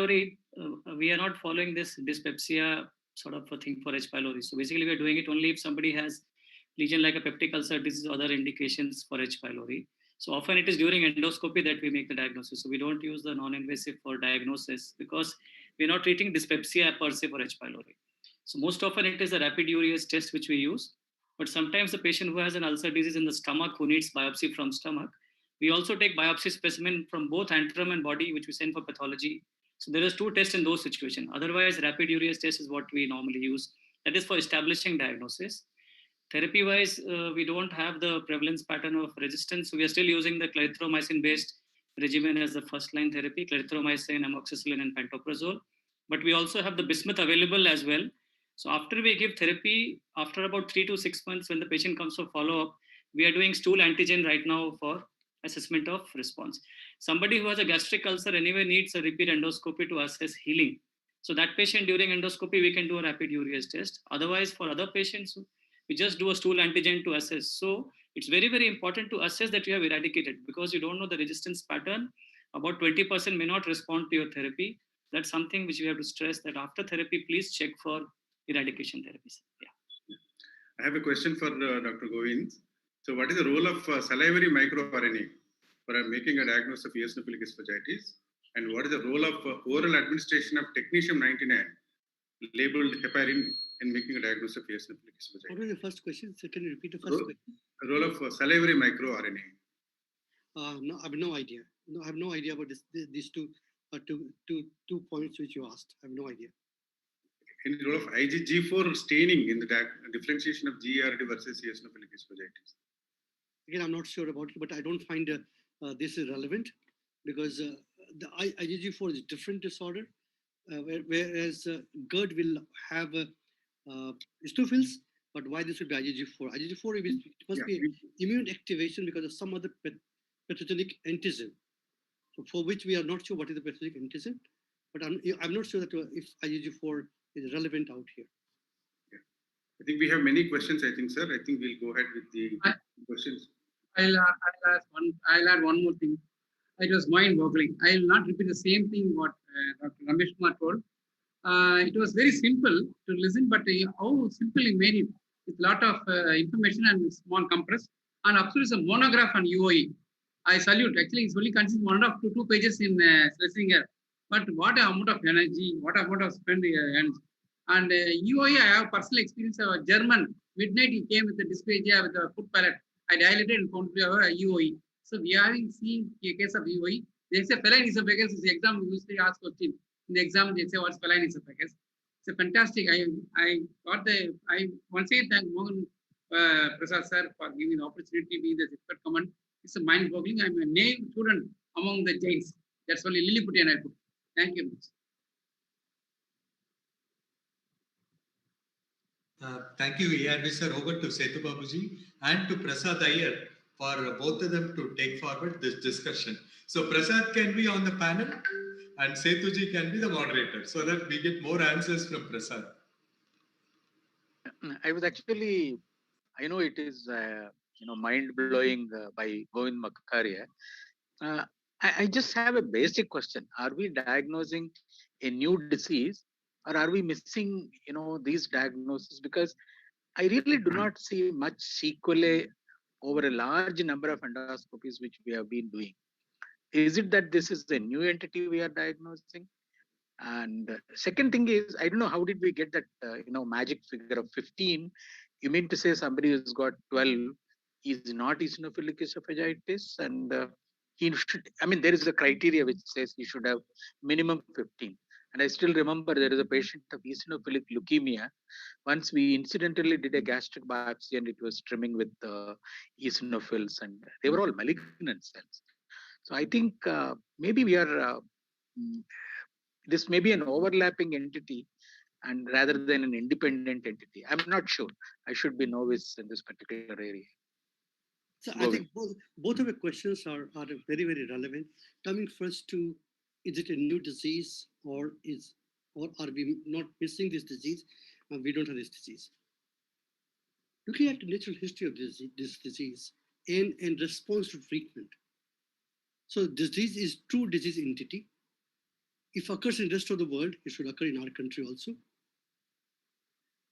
pylori, we are not following this dyspepsia sort of a thing for H. pylori. So basically, we are doing it only if somebody has lesion like a peptic ulcer disease or other indications for H. pylori. So often it is during endoscopy that we make the diagnosis. So we don't use the non-invasive for diagnosis because we're not treating dyspepsia per se for H. pylori. So most often it is a rapid urease test which we use. But sometimes the patient who has an ulcer disease in the stomach who needs biopsy from stomach, we also take biopsy specimen from both antrum and body, which we send for pathology. So there is two tests in those situations. Otherwise, rapid urease test is what we normally use. That is for establishing diagnosis. Therapy-wise, we don't have the prevalence pattern of resistance. So we are still using the clarithromycin-based regimen as the first-line therapy, clarithromycin, amoxicillin, and pantoprazole. But we also have the bismuth available as well. So after we give therapy, after about 3 to 6 months, when the patient comes for follow-up, we are doing stool antigen right now for assessment of response. Somebody who has a gastric ulcer anyway needs a repeat endoscopy to assess healing. So that patient during endoscopy, we can do a rapid urease test. Otherwise, for other patients, we just do a stool antigen to assess. So it's very, very important to assess that you have eradicated because you don't know the resistance pattern. About 20% may not respond to your therapy. That's something which we have to stress that after therapy, please check for eradication therapies. Yeah. I have a question for Dr. Govind. So what is the role of salivary microRNA for making a diagnosis of eosinophilic esophagitis? And what is the role of oral administration of technetium-99 labeled heparin in making a diagnosis of eosinophilic esophagitis? What was the first question? So can you repeat the first question? The role of salivary microRNA. No, I have no idea. No, I have no idea about these two points which you asked. I have no idea. In the role of IgG4 staining in the differentiation of GERD versus eosinophilic esophagitis. Again, I'm not sure about it, but I don't find this is relevant because the IgG4 is a different disorder, whereas GERD will have eosinophils, but why this would be IgG4? IgG4 must be immune activation because of some other pathogenic antigen, so for which we are not sure what is the pathogenic antigen, but I'm not sure that if IgG4 is relevant out here. Yeah. I think we have many questions, I think, sir. I think we'll go ahead with the questions. I'll add one more thing. It was mind-boggling. I will not repeat the same thing what Dr. Ramesh Kumar told. It was very simple to listen, but how simple he made it with a lot of information and small compress. And absolutely, a monograph on UOE. I salute. Actually, it's only consists one of two pages in Schlesinger. But what amount of energy, what amount of spend energy. And UOE, I have personal experience of a German. Midnight, he came with the dysphagia with a foot palate. I dilated and found UOE. So we are seeing a case of UOE. They say feline esophagus is the exam we usually ask question. In the exam, they say what's feline esophagus. It's a fantastic. I once again thank Mohan Prasad sir for giving the opportunity to be the expert comment. It's a mind-boggling. I'm a named student among the Jains. That's only Lilliputian I put. Thank you. Thank you, ARV sir. Over to Setu Babuji and to Prasad Iyer for both of them to take forward this discussion. So Prasad can be on the panel and Setuji can be the moderator so that we get more answers from Prasad. I was actually, I know it is mind-blowing by Govind Makharia. I just have a basic question. Are we diagnosing a new disease or are we missing, these diagnoses? Because I really do not see much sequelae over a large number of endoscopies which we have been doing. Is it that this is a new entity we are diagnosing? And second thing is, I don't know, how did we get that, magic figure of 15? You mean to say somebody who's got 12 is not eosinophilic esophagitis? And he should, there is a criteria which says he should have minimum 15. And I still remember there is a patient of eosinophilic leukemia. Once we incidentally did a gastric biopsy and it was trimming with eosinophils and they were all malignant cells. So I think maybe we are, this may be an overlapping entity and rather than an independent entity. I'm not sure. I should be novice in this particular area. So I think both of the questions are very, very relevant. Coming first to, is it a new disease or are we not missing this disease and we don't have this disease? Looking at the natural history of this disease and response to treatment. So disease is true disease entity. if occurs in the rest of the world, it should occur in our country also.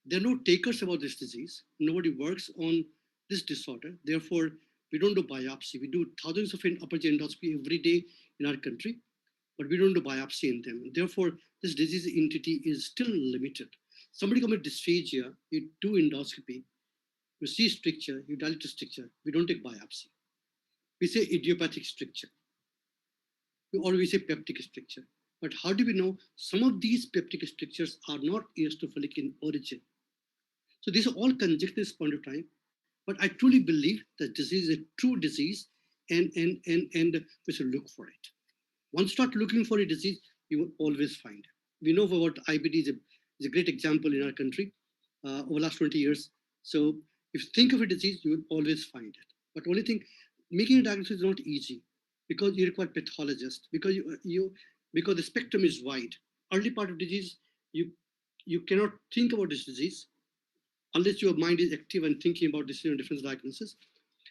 There are no takers about this disease. Nobody works on this disorder. Therefore, we don't do biopsy. We do thousands of upper GI endoscopy every day in our country, but we don't do biopsy in them. Therefore, this disease entity is still limited. Somebody comes with dysphagia, you do endoscopy, you see stricture, you dilate the stricture. We don't take biopsy. We say idiopathic stricture. We always say peptic stricture. But how do we know some of these peptic strictures are not eosinophilic in origin? So these are all conjecture at this point of time. But I truly believe that disease is a true disease, and we should look for it. Once you start looking for a disease, you will always find it. We know what IBD is a great example in our country over the last 20 years. So if you think of a disease, you will always find it. But only thing, making a diagnosis is not easy because you require pathologists, because because the spectrum is wide. Early part of disease, you cannot think about this disease unless your mind is active and thinking about this different diagnosis.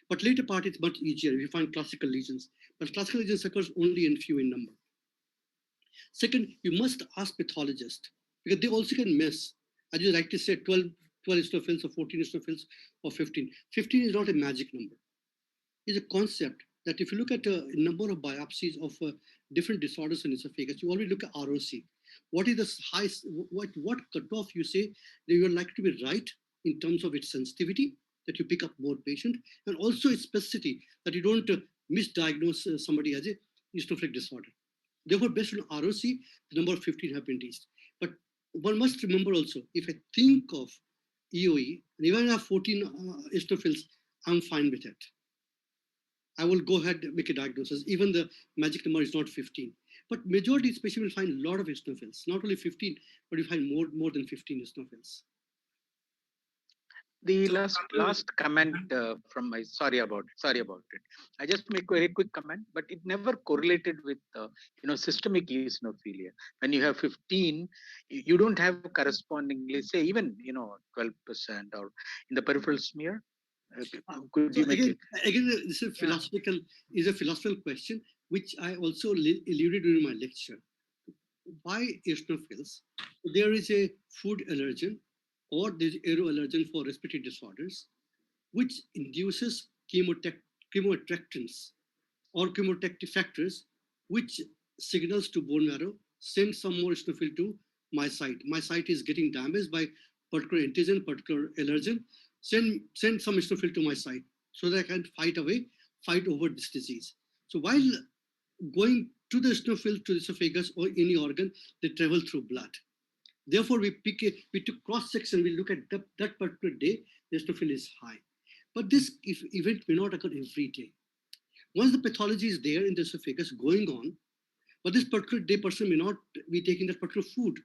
But later part, it's much easier. We find classical lesions, but classical lesions occurs only in few in number. Second, you must ask pathologists because they also can miss. As you rightly said, 12 eosinophils or 14 eosinophils or 15. 15 is not a magic number. It's a concept that if you look at a number of biopsies of different disorders in esophagus, you already look at ROC. What is the highest, what cutoff you say that you are likely to be right in terms of its sensitivity, that you pick up more patient, and also its specificity, that you don't misdiagnose somebody as a eosinophilic disorder. Therefore, based on ROC, the number of 15 have been reached. But one must remember also, if I think of EOE, and even I have 14 eosinophils, I'm fine with it. I will go ahead and make a diagnosis. Even the magic number is not 15. But majority especially will find a lot of eosinophils, not only 15, but you find more than 15 eosinophils. The last comment from my sorry about it. I just make a very quick comment, but it never correlated with systemic eosinophilia. When you have 15, you don't have correspondingly say even 12% or in the peripheral smear. Could you make again, it? Again, this is a philosophical question, which I also alluded during my lecture. Why eosinophils? There is a food allergen or there's aeroallergen for respiratory disorders, which induces chemoattractants or chemoattractive factors, which signals to bone marrow, send some more eosinophil to my site. My site is getting damaged by particular antigen, particular allergen. Send some eosinophil to my site so that I can fight over this disease. So while going to the eosinophil, to the esophagus or any organ, they travel through blood. Therefore, we took cross-section, we look at that particular day, the eosinophil is high. But this event may not occur every day. Once the pathology is there in the esophagus going on, but this particular day person may not be taking that particular food.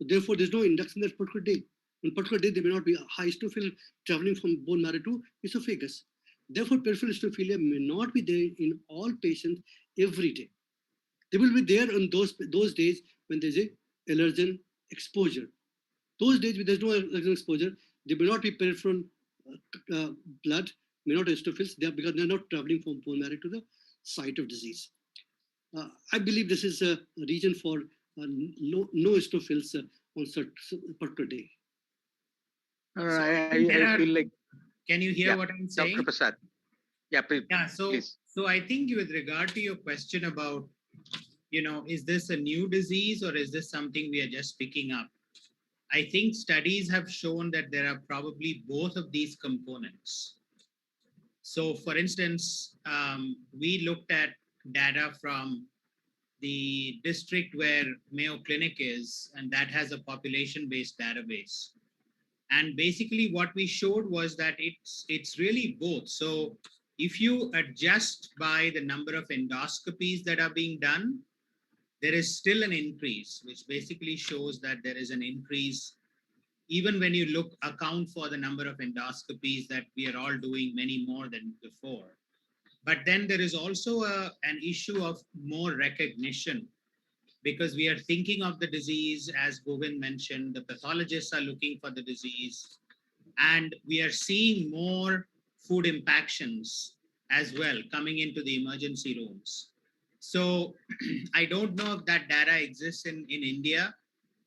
Therefore, there's no induction that particular day. On particular day, there may not be a high eosinophil traveling from bone marrow to esophagus. Therefore, peripheral eosinophilia may not be there in all patients every day. They will be there on those days when there's a allergen exposure. Those days when there's no allergen exposure, there may not be peripheral blood, may not eosinophils, because they're not traveling from bone marrow to the site of disease. I believe this is a region for no eosinophils on certain particular day. I feel like. Can you hear what I'm saying? Dr. Prasad. Yeah, please. Yeah, please. So I think with regard to your question about, is this a new disease or is this something we are just picking up? I think studies have shown that there are probably both of these components. So for instance, we looked at data from the district where Mayo Clinic is, and that has a population-based database. And basically what we showed was that it's really both. So if you adjust by the number of endoscopies that are being done, there is still an increase, which basically shows that there is an increase, even when you account for the number of endoscopies that we are all doing, many more than before. But then there is also an issue of more recognition, because we are thinking of the disease, as Govind mentioned, the pathologists are looking for the disease, and we are seeing more food impactions as well coming into the emergency rooms. So I don't know if that data exists in India,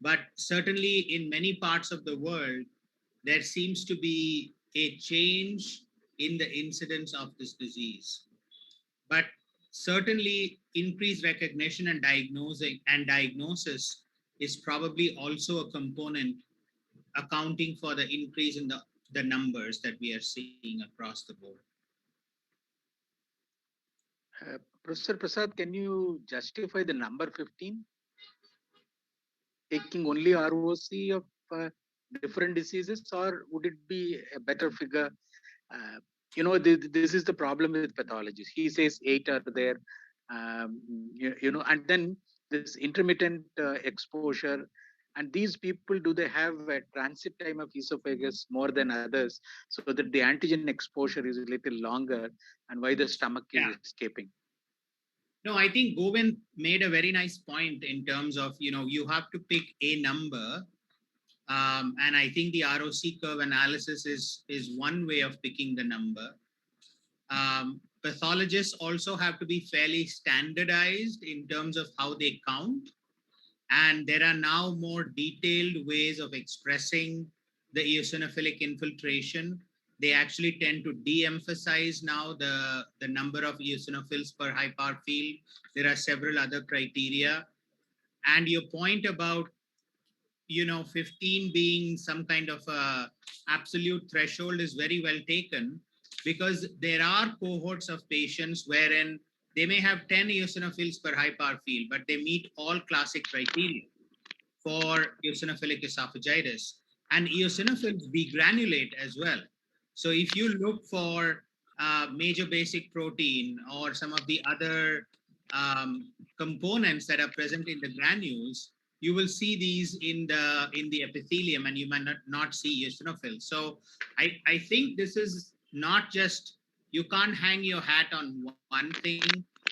but certainly in many parts of the world, there seems to be a change in the incidence of this disease. But certainly increased recognition and diagnosis is probably also a component accounting for the increase in the numbers that we are seeing across the board. Professor Prasad, can you justify the number 15? Taking only ROC of different diseases, or would it be a better figure? Uh, this is the problem with pathologists. He says 8 are there, and then this intermittent exposure. And these people, do they have a transit time of esophagus more than others, so that the antigen exposure is a little longer, and why the stomach is escaping? No, I think Govind made a very nice point in terms of, you have to pick a number. And I think the ROC curve analysis is one way of picking the number. Pathologists also have to be fairly standardized in terms of how they count. And there are now more detailed ways of expressing the eosinophilic infiltration. They actually tend to de-emphasize now the number of eosinophils per high power field. There are several other criteria. And your point about 15 being some kind of a absolute threshold is very well taken, because there are cohorts of patients wherein they may have 10 eosinophils per high power field, but they meet all classic criteria for eosinophilic esophagitis. And eosinophils degranulate as well. So if you look for major basic protein or some of the other components that are present in the granules, you will see these in the epithelium, and you might not see eosinophils. So I think this is not just, you can't hang your hat on one thing.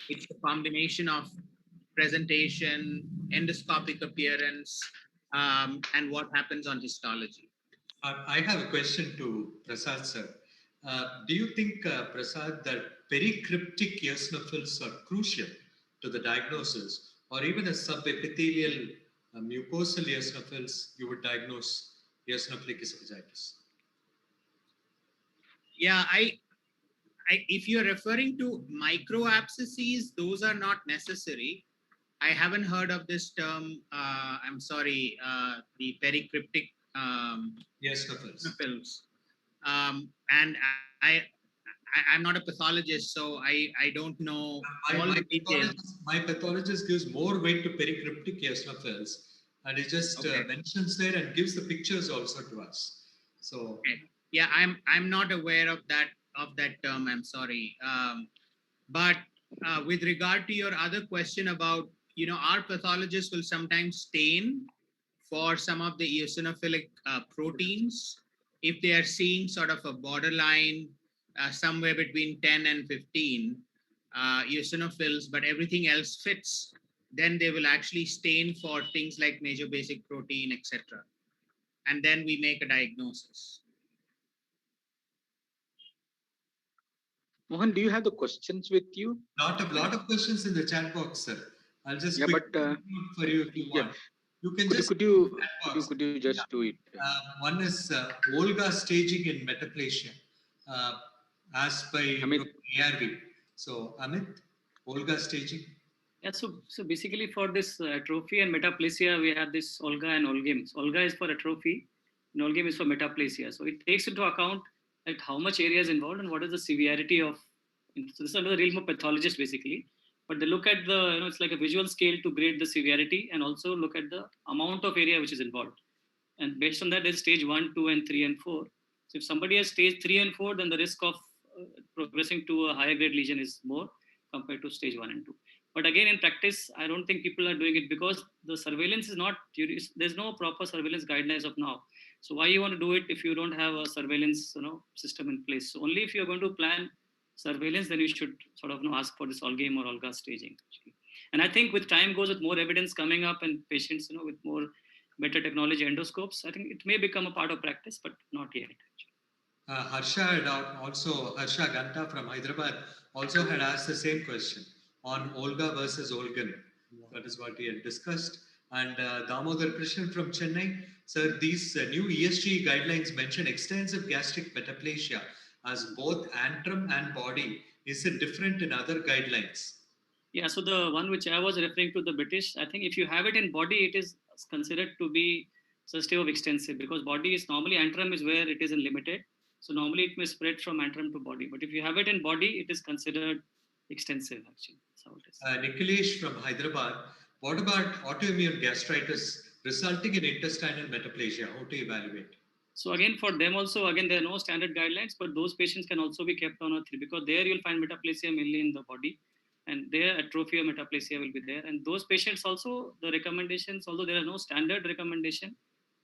It's a combination of presentation, endoscopic appearance, and what happens on histology. I have a question to Prasad sir. Do you think, Prasad, that pericryptic eosinophils are crucial to the diagnosis, or even a subepithelial mucosal eosinophils, you would diagnose eosinophilic esophagitis? Yeah, if you're referring to microabscesses, those are not necessary. I haven't heard of this term. I'm sorry, the pericryptic eosinophils. And I'm not a pathologist, so I don't know all the details. My pathologist gives more weight to pericryptic eosinophils, and he just mentions there and gives the pictures also to us. So yeah, I'm not aware of that term. I'm sorry, but with regard to your other question about, our pathologists will sometimes stain for some of the eosinophilic proteins if they are seeing sort of a borderline somewhere between 10 and 15 eosinophils, but everything else fits. Then they will actually stain for things like major basic protein, etc. And then we make a diagnosis. Mohan, do you have the questions with you? A lot of questions in the chat box, sir. I'll just for you if you want. You can could you just do it? One is Olga staging in metaplasia, as by ARV. So Amit, Olga staging. Yeah, so basically for this atrophy and metaplasia, we have this Olga and Olgim. So Olga is for atrophy, and Olgim is for metaplasia. So it takes into account like how much area is involved and what is the severity of. So this is under the realm of pathologists basically, but they look at the, it's like a visual scale to grade the severity and also look at the amount of area which is involved. And based on that, there's stage 1, 2, and 3 and 4. So if somebody has stage 3 and 4, then the risk of progressing to a higher grade lesion is more compared to stage 1 and 2. But again, in practice, I don't think people are doing it because the surveillance is not, there's no proper surveillance guidelines of now. So why you want to do it if you don't have a surveillance system in place? So only if you're going to plan surveillance, then you should sort of ask for this Olgim or Olga staging. Actually. And I think with time goes, with more evidence coming up and patients, with more better technology endoscopes, I think it may become a part of practice, but not yet. Harsha Ganta from Hyderabad also had asked the same question. on Olga versus Olgan. That is what we had discussed. And Damodar Krishnan from Chennai, sir, these new ESG guidelines mention extensive gastric metaplasia as both antrum and body. Is it different in other guidelines? Yeah, so the one which I was referring to, the British, I think if you have it in body, it is considered to be suggestive of extensive, because body is normally, antrum is where it is in limited. So normally it may spread from antrum to body. But if you have it in body, it is considered extensive actually. That's how it is. Nikhilesh from Hyderabad, what about autoimmune gastritis resulting in intestinal metaplasia? How to evaluate? So again, for them also, again, there are no standard guidelines, but those patients can also be kept on a 3, because there you'll find metaplasia mainly in the body, and their atrophy or metaplasia will be there. And those patients also, the recommendations, although there are no standard recommendation,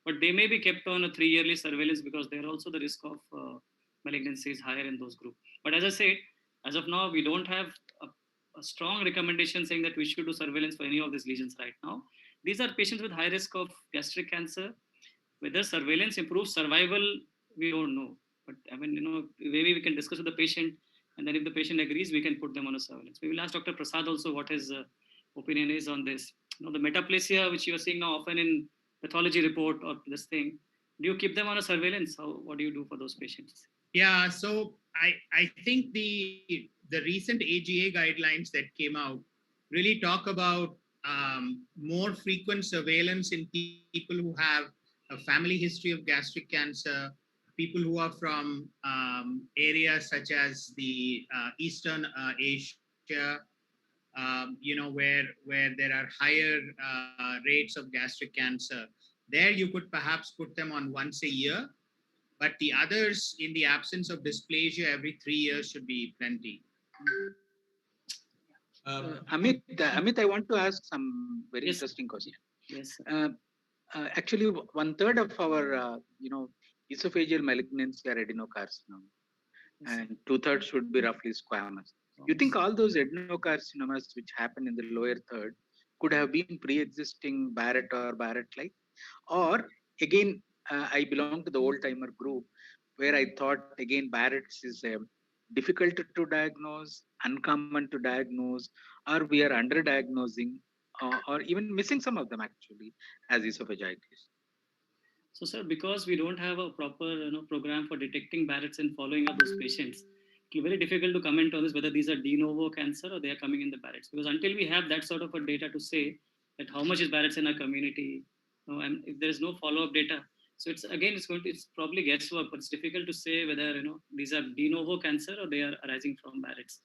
but they may be kept on a 3-yearly surveillance, because there also the risk of malignancy is higher in those groups. But as I said, as of now, we don't have a strong recommendation saying that we should do surveillance for any of these lesions right now. These are patients with high risk of gastric cancer. Whether surveillance improves survival, we don't know. But I mean, maybe we can discuss with the patient, and then if the patient agrees, we can put them on a surveillance. We will ask Dr. Prasad also what his opinion is on this. The metaplasia which you are seeing now often in pathology report or this thing, do you keep them on a surveillance? What do you do for those patients? Yeah, so I think the recent AGA guidelines that came out really talk about more frequent surveillance in people who have a family history of gastric cancer, people who are from areas such as the Eastern Asia, where there are higher rates of gastric cancer. There you could perhaps put them on once a year, but the others, in the absence of dysplasia, every 3 years should be plenty. Amit, I want to ask some very Yes. interesting question. Yes. Actually, 1/3 of our, esophageal malignancy are adenocarcinoma, and 2/3 should be roughly squamous. You think all those adenocarcinomas which happen in the lower third could have been pre-existing Barrett or Barrett-like? Or again, I belong to the old-timer group where I thought, again, Barrett's is difficult to diagnose, uncommon to diagnose, or we are under-diagnosing, or even missing some of them actually as esophagitis. So, sir, because we don't have a proper program for detecting Barrett's and following up those patients, it's very difficult to comment on this whether these are de novo cancer or they are coming in the Barrett's. Because until we have that sort of a data to say that how much is Barrett's in our community, and if there is no follow-up data, so it's probably guesswork, but it's difficult to say whether these are de novo cancer or they are arising from Barrett's.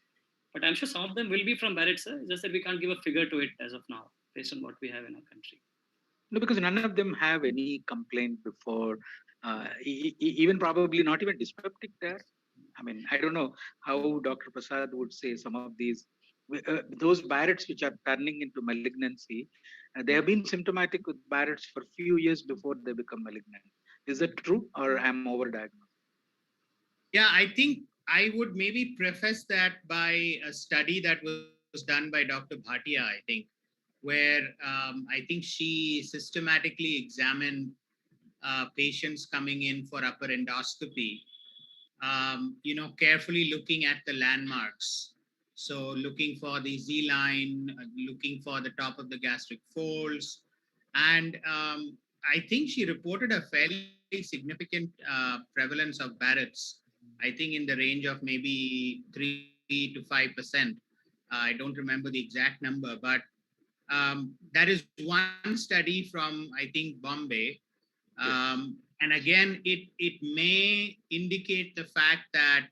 But I'm sure some of them will be from Barrett's, sir. It's just that we can't give a figure to it as of now, based on what we have in our country. No, because none of them have any complaint before, even probably not even dyspeptic there. I mean, I don't know how Dr. Prasad would say some of these, those Barrett's which are turning into malignancy, they have been symptomatic with Barrett's for a few years before they become malignant. Is that true, or am I overdiagnosed? Yeah, I think I would maybe preface that by a study that was done by Dr. Bhatia, I think, where I think she systematically examined patients coming in for upper endoscopy, carefully looking at the landmarks. So looking for the Z line, looking for the top of the gastric folds. And I think she reported a fairly significant prevalence of Barrett's, I think in the range of maybe 3 to 5%. I don't remember the exact number, but that is one study from, I think, Bombay. And again, it may indicate the fact that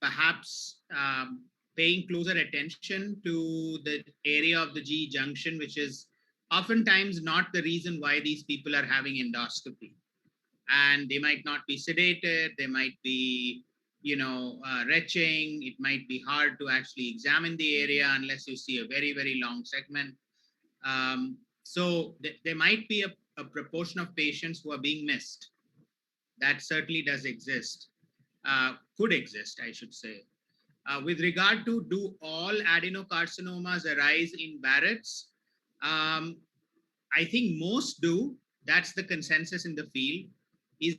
perhaps paying closer attention to the area of the G junction, which is oftentimes not the reason why these people are having endoscopy. And they might not be sedated, they might be, retching. It might be hard to actually examine the area unless you see a very, very long segment. So there might be a proportion of patients who are being missed. That certainly does exist, could exist, I should say. With regard to do all adenocarcinomas arise in Barrett's, I think most do. That's the consensus in the field. Is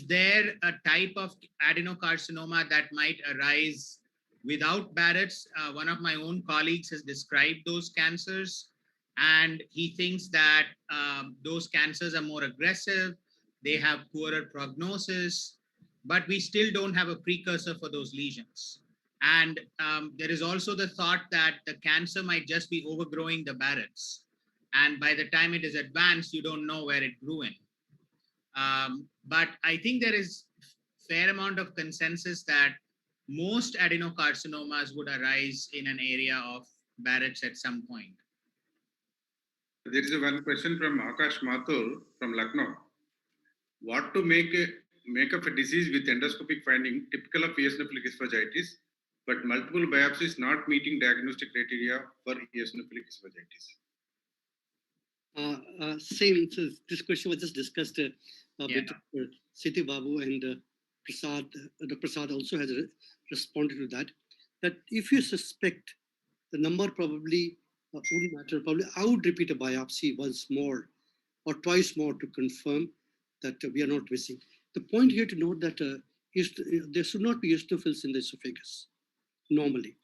there a type of adenocarcinoma that might arise without Barrett's. One of my own colleagues has described those cancers, and he thinks that those cancers are more aggressive, they have poorer prognosis, but we still don't have a precursor for those lesions. And there is also the thought that the cancer might just be overgrowing the Barrett's. And by the time it is advanced, you don't know where it grew in. But I think there is fair amount of consensus that most adenocarcinomas would arise in an area of Barrett's at some point. There is one question from Akash Mathur from Lucknow. What to make of a disease with endoscopic finding typical of eosinophilic esophagitis, but multiple biopsies not meeting diagnostic criteria for eosinophilic esophagitis? Same. So this question was just discussed with Setu Babu and Prasad. Dr. Prasad also has responded to that. That if you suspect, the number probably wouldn't matter. Probably I would repeat a biopsy once more or twice more to confirm that we are not missing. The point here to note that there should not be eosinophils in the esophagus normally.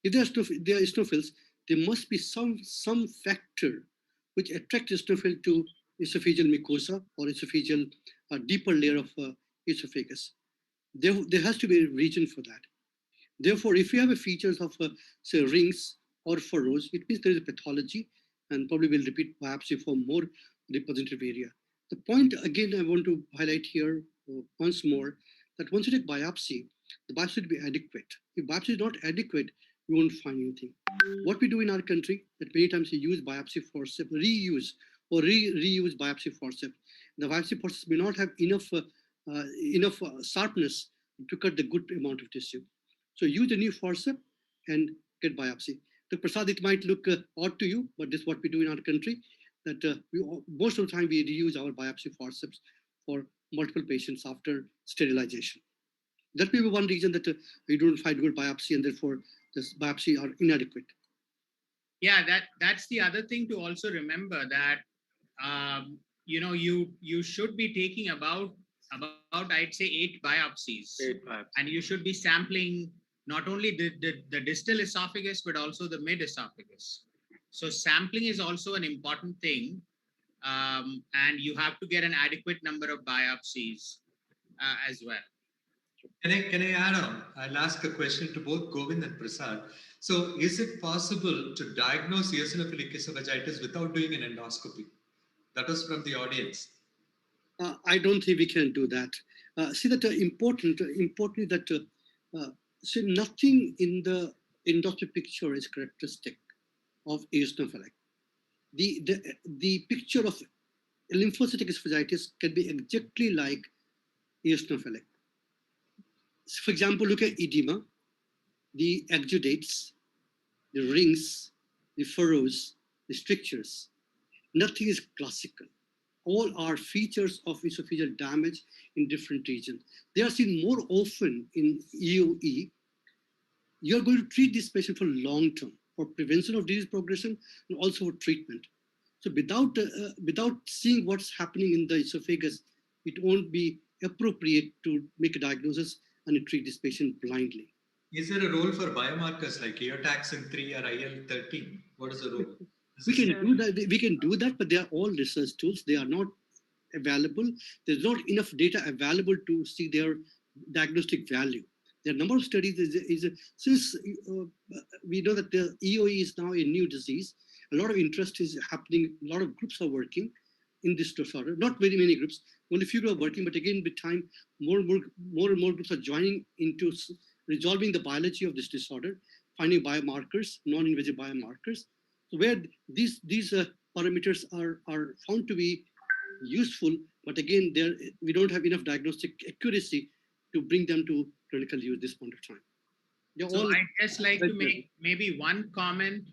If there are eosinophils, there must be some factor which attracts eosinophil to esophageal mucosa or esophageal deeper layer of esophagus. There has to be a reason for that. Therefore, if you have a features of say rings or furrows, it means there is a pathology, and probably will repeat biopsy for more representative area. The point again I want to highlight here once more that once you take biopsy, the biopsy should be adequate. If biopsy is not adequate, you won't find anything. What we do in our country, that many times we use biopsy forceps, reuse or reuse biopsy forceps. The biopsy forceps may not have enough sharpness to cut the good amount of tissue. So use a new forceps and get biopsy. Dr. Prasad, it might look odd to you, but this is what we do in our country. That most of the time we reuse our biopsy forceps for multiple patients after sterilization. That may be one reason that you don't find good biopsy and therefore this biopsy are inadequate. Yeah, that's the other thing to also remember, that you should be taking about I'd say 8 biopsies. And you should be sampling not only the distal esophagus but also the mid esophagus. So sampling is also an important thing, and you have to get an adequate number of biopsies as well. Can I add on? I'll ask a question to both Govind and Prasad. So is it possible to diagnose eosinophilic esophagitis without doing an endoscopy? That was from the audience. I don't think we can do that. See that importantly that so nothing in the endoscopy picture is characteristic of eosinophilic. The picture of lymphocytic esophagitis can be exactly like eosinophilic. For example, look at edema, the exudates, the rings, the furrows, the strictures. Nothing is classical. All are features of esophageal damage in different regions. They are seen more often in EOE. You're going to treat this patient for long term, for prevention of disease progression and also for treatment. So without seeing what's happening in the esophagus, it won't be appropriate to make a diagnosis and treat this patient blindly. Is there a role for biomarkers like eotaxin 3 or IL-13? What is the role? We can do that, but they are all research tools. They are not available. There's not enough data available to see their diagnostic value. There are a number of studies. Since we know that the EOE is now a new disease, a lot of interest is happening. A lot of groups are working in this disorder. Not very many groups, only a few are working. But again, with time, more and more groups are joining into resolving the biology of this disorder, finding biomarkers, non-invasive biomarkers. So where these parameters are found to be useful, but again, we don't have enough diagnostic accuracy to bring them to clinical use at this point of time. So I'd just like to make maybe one comment.